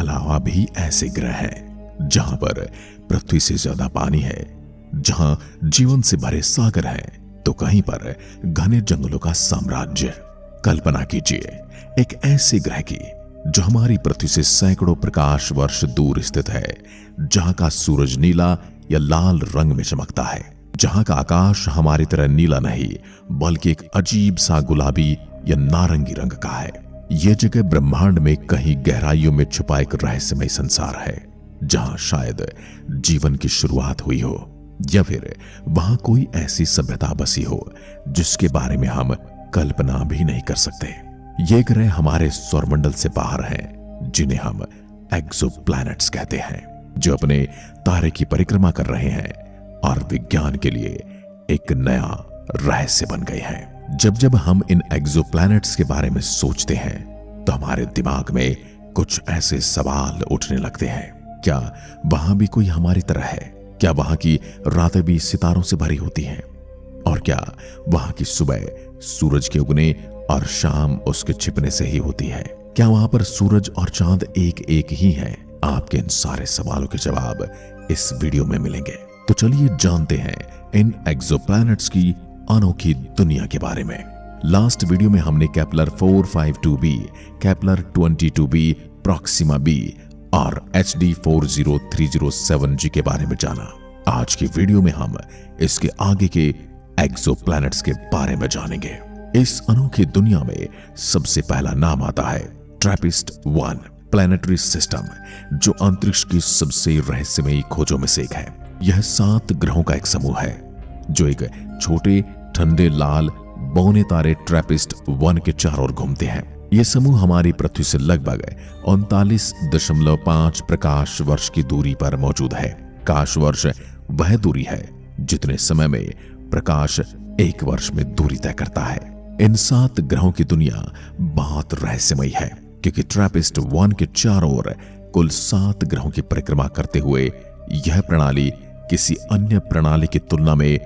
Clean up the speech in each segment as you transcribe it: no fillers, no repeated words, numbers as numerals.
अलावा भी ऐसे ग्रह हैं जहां पर पृथ्वी से ज्यादा पानी है, जहां जीवन से भरे सागर हैं, तो कहीं पर घने जंगलों का साम्राज्य। कल्पना कीजिए एक ऐसे ग्रह की जो हमारी पृथ्वी से सैकड़ों प्रकाश वर्ष दूर स्थित है, जहां का सूरज नीला या लाल रंग में चमकता है, जहां का आकाश हमारी तरह नीला नहीं बल्कि एक अजीब सा गुलाबी या नारंगी रंग का है। यह जगह ब्रह्मांड में कहीं गहराइयों में छुपा एक रहस्यमय संसार है, जहां शायद जीवन की शुरुआत हुई हो या फिर वहां कोई ऐसी सभ्यता बसी हो जिसके बारे में हम कल्पना भी नहीं कर सकते। ये ग्रह हमारे सौरमंडल से बाहर हैं, जिन्हें हम एक्सोप्लैनेट्स कहते हैं, जो अपने तारे की परिक्रमा कर रहे हैं और विज्ञान के लिए एक नया रहस्य बन गए हैं। जब जब हम इन एक्सोप्लैनेट्स के बारे में सोचते हैं तो हमारे दिमाग में कुछ ऐसे सवाल उठने लगते हैं। क्या वहां भी कोई हमारी तरह है? क्या वहां की रातें भी सितारों से भरी होती हैं? और क्या वहां की सुबह सूरज के उगने और शाम उसके छिपने से ही होती है? क्या वहां पर सूरज और चांद एक एक ही हैं? आपके इन सारे सवालों के जवाब इस वीडियो में मिलेंगे। तो चलिए जानते हैं इन एक्सोप्लैनेट्स की अनोखी दुनिया के बारे में। लास्ट वीडियो में हमने Kepler 452b, Kepler 22b, Proxima b और HD 40307g के बारे में जाना। आज की वीडियो में हम इसके आगे के एक्सोप्लैनेट्स के बारे में जानेंगे। इस अनोखी दुनिया में सबसे पहला नाम आता है ट्रैपिस्ट-1 प्लैनेटरी सिस्टम, जो अंतरिक्ष की सबसे रहस्यमयी खोजों में से एक है। यह 7 ग्रहों का एक समूह है जो एक छोटे ठंडे लाल बौने तारे ट्रैपिस्ट-1 के चारों ओर घूमते हैं। यह समूह हमारी पृथ्वी से लगभग 39.5 प्रकाश वर्ष की दूरी पर मौजूद है। प्रकाश वर्ष वह दूरी है जितने समय में प्रकाश 1 वर्ष में दूरी तय करता है। इन 7 ग्रहों की दुनिया बहुत रहस्यमयी है, क्योंकि ट्रैपिस्ट-1 के चारों ओर कुल 7 ग्रहों की परिक्रमा करते हुए यह प्रणाली किसी अन्य प्रणाली की तुलना में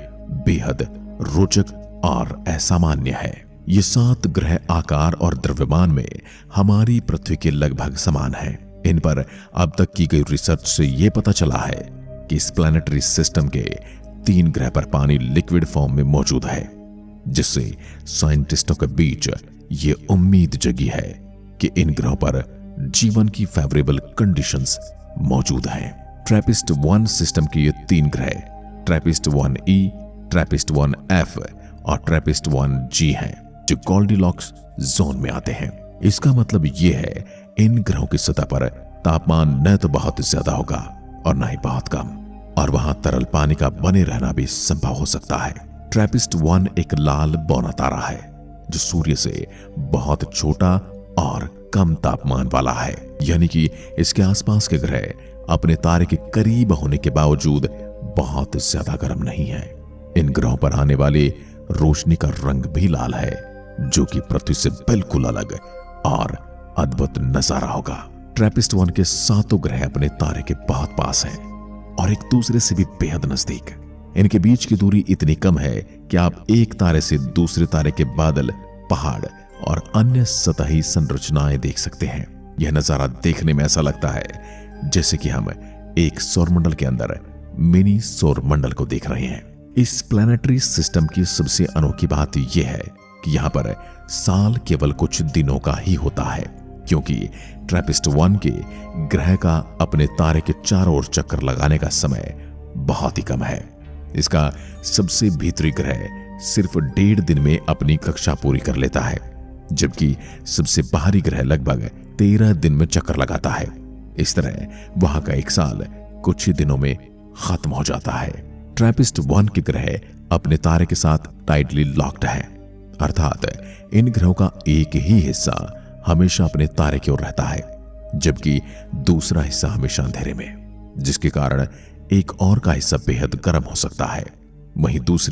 बेहद रोचक और असामान्य है। ये 7 ग्रह आकार और द्रव्यमान में हमारी पृथ्वी के लगभग समान हैं। इन पर अब तक की गई रिसर्च से यह पता चला है कि इस प्लैनेटरी सिस्टम के 3 ग्रह पर पानी लिक्विड फॉर्म में मौजूद है, जिससे साइंटिस्टों के बीच ये उम्मीद जगी है कि इन ग्रहों पर जीवन की फेवरेबल कंडीशंस मौजूद हैं। ट्रैपिस्ट-1 सिस्टम के ये 3 ग्रह ट्रैपिस्ट-1e, ट्रैपिस्ट-1f और ट्रैपिस्ट-1g हैं, जो गोल्डीलॉक्स जोन में आते हैं। इसका मतलब ये है इन ग्रहों की सतह पर तापमान न तो बहुत ज्यादा होगा और न ही बहुत कम, और वहां तरल पानी का बने रहना भी संभव हो सकता है। ट्रैपिस्ट-1 एक लाल बौना तारा है जो सूर्य से बहुत छोटा और कम तापमान वाला है, यानी कि इसके आसपास के ग्रह अपने तारे के करीब होने के बावजूद बहुत ज्यादा गर्म नहीं है। इन ग्रहों पर आने वाली रोशनी का रंग भी लाल है, जो कि पृथ्वी से बिल्कुल अलग और अद्भुत नजारा होगा। ट्रैपिस्ट-1 के 7 ग्रह अपने तारे के बहुत पास हैं और एक दूसरे से भी बेहद नजदीक। इनके बीच की दूरी इतनी कम है कि आप एक तारे से दूसरे तारे के बादल, पहाड़ और अन्य सतही संरचनाएं देख सकते हैं। यह नजारा देखने में ऐसा लगता है जैसे कि हम एक सौरमंडल के अंदर मिनी सौरमंडल को देख रहे हैं। इस प्लैनेटरी सिस्टम की सबसे अनोखी बात यह है कि यहाँ पर साल केवल कुछ दिनों का ही होता है, क्योंकि ट्रैपिस्ट-1 के ग्रह का अपने तारे के चारों ओर चक्कर लगाने का समय बहुत ही कम है। इसका सबसे भीतरी ग्रह सिर्फ 1.5 दिन में अपनी कक्षा पूरी कर लेता है, जबकि सबसे बाहरी ग्रह लगभग 13 दिन में चक्कर लगाता है। इस तरह वहां का एक साल कुछ ही दिनों में खत्म हो जाता है। ट्रैपिस्ट-1 के ग्रह अपने तारे के साथ टाइटली लॉक्ड है, अर्थात इन ग्रहों का एक ही हिस्सा हमेशा अपने तारे की ओर रहता है, जबकि दूसरा हिस्सा हमेशा अंधेरे में, जिसके कारण एक और का हिस्सा बेहद गर्म हो सकता है। वहीं दूसरी